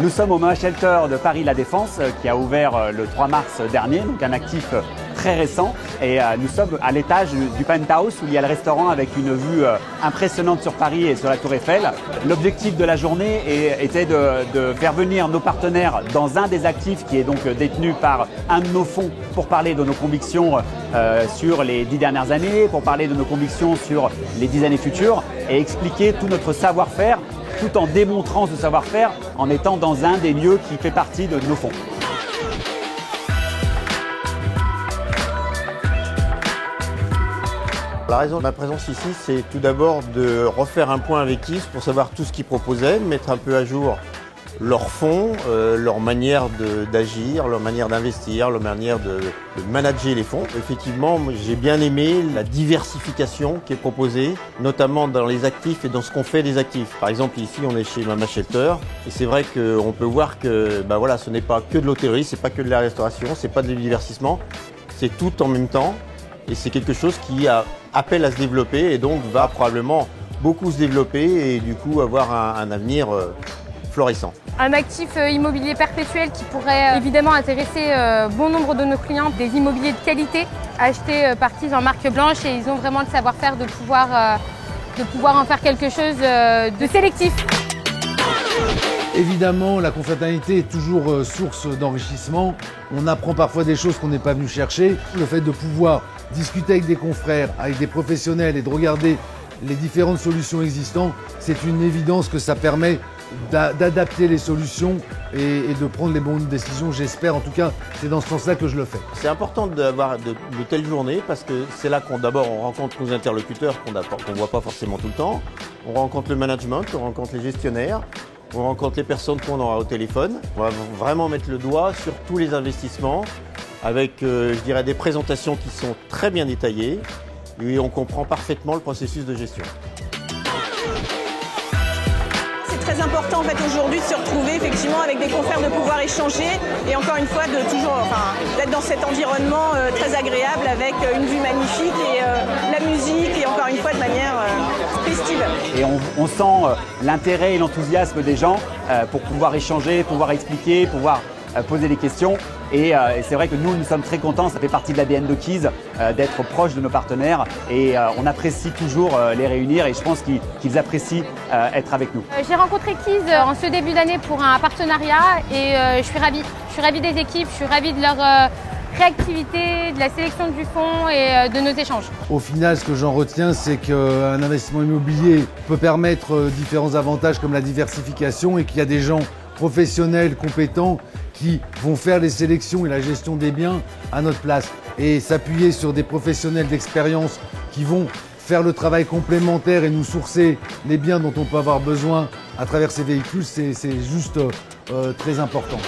Nous sommes au Moa Shelter de Paris La Défense qui a ouvert le 3 mars dernier, donc un actif très récent. Et nous sommes à l'étage du penthouse où il y a le restaurant avec une vue impressionnante sur Paris et sur la Tour Eiffel. L'objectif de la journée était de faire venir nos partenaires dans un des actifs qui est donc détenu par un de nos fonds pour parler de nos convictions sur les 10 dernières années, pour parler de nos convictions sur les 10 années futures et expliquer tout notre savoir-faire tout en démontrant ce savoir-faire en étant dans un des lieux qui fait partie de nos fonds. La raison de ma présence ici, c'est tout d'abord de refaire un point avec KISS pour savoir tout ce qu'ils proposaient, mettre un peu à jour leurs fonds, leur manière d'agir, leur manière d'investir, leur manière de manager les fonds. Effectivement, j'ai bien aimé la diversification qui est proposée, notamment dans les actifs et dans ce qu'on fait des actifs. Par exemple, ici, on est chez Moa Shelter et c'est vrai qu'on peut voir que voilà, ce n'est pas que de l'hôtellerie, c'est pas que de la restauration, c'est pas de divertissement, c'est tout en même temps et c'est quelque chose qui appelle à se développer et donc va probablement beaucoup se développer et du coup avoir un avenir florissant. Un actif immobilier perpétuel qui pourrait évidemment intéresser bon nombre de nos clients, des immobiliers de qualité achetés par KISS en marque blanche et ils ont vraiment le savoir-faire de pouvoir en faire quelque chose de sélectif. Évidemment, la confraternité est toujours source d'enrichissement. On apprend parfois des choses qu'on n'est pas venu chercher. Le fait de pouvoir discuter avec des confrères, avec des professionnels et de regarder les différentes solutions existantes, c'est une évidence que ça permet d'adapter les solutions et de prendre les bonnes décisions. J'espère, en tout cas, c'est dans ce sens-là que je le fais. C'est important d'avoir de telles journées parce que c'est là qu'on rencontre nos interlocuteurs qu'on ne voit pas forcément tout le temps. On rencontre le management, on rencontre les gestionnaires, on rencontre les personnes qu'on aura au téléphone. On va vraiment mettre le doigt sur tous les investissements avec, je dirais, des présentations qui sont très bien détaillées et on comprend parfaitement le processus de gestion. C'est très important en fait aujourd'hui de se retrouver effectivement avec des confrères, de pouvoir échanger et encore une fois d'être dans cet environnement très agréable avec une vue magnifique et la musique et encore une fois de manière festive. Et on sent l'intérêt et l'enthousiasme des gens pour pouvoir échanger, pouvoir expliquer, pouvoir poser des questions et c'est vrai que nous sommes très contents, ça fait partie de l'ADN de KISS d'être proche de nos partenaires et on apprécie toujours les réunir et je pense qu'ils apprécient être avec nous. J'ai rencontré KISS en ce début d'année pour un partenariat et je suis ravie. Je suis ravie des équipes, je suis ravie de leur réactivité, de la sélection du fonds et de nos échanges. Au final, ce que j'en retiens, c'est qu'un investissement immobilier peut permettre différents avantages comme la diversification et qu'il y a des gens professionnels, compétents, qui vont faire les sélections et la gestion des biens à notre place et s'appuyer sur des professionnels d'expérience qui vont faire le travail complémentaire et nous sourcer les biens dont on peut avoir besoin à travers ces véhicules, c'est juste très important.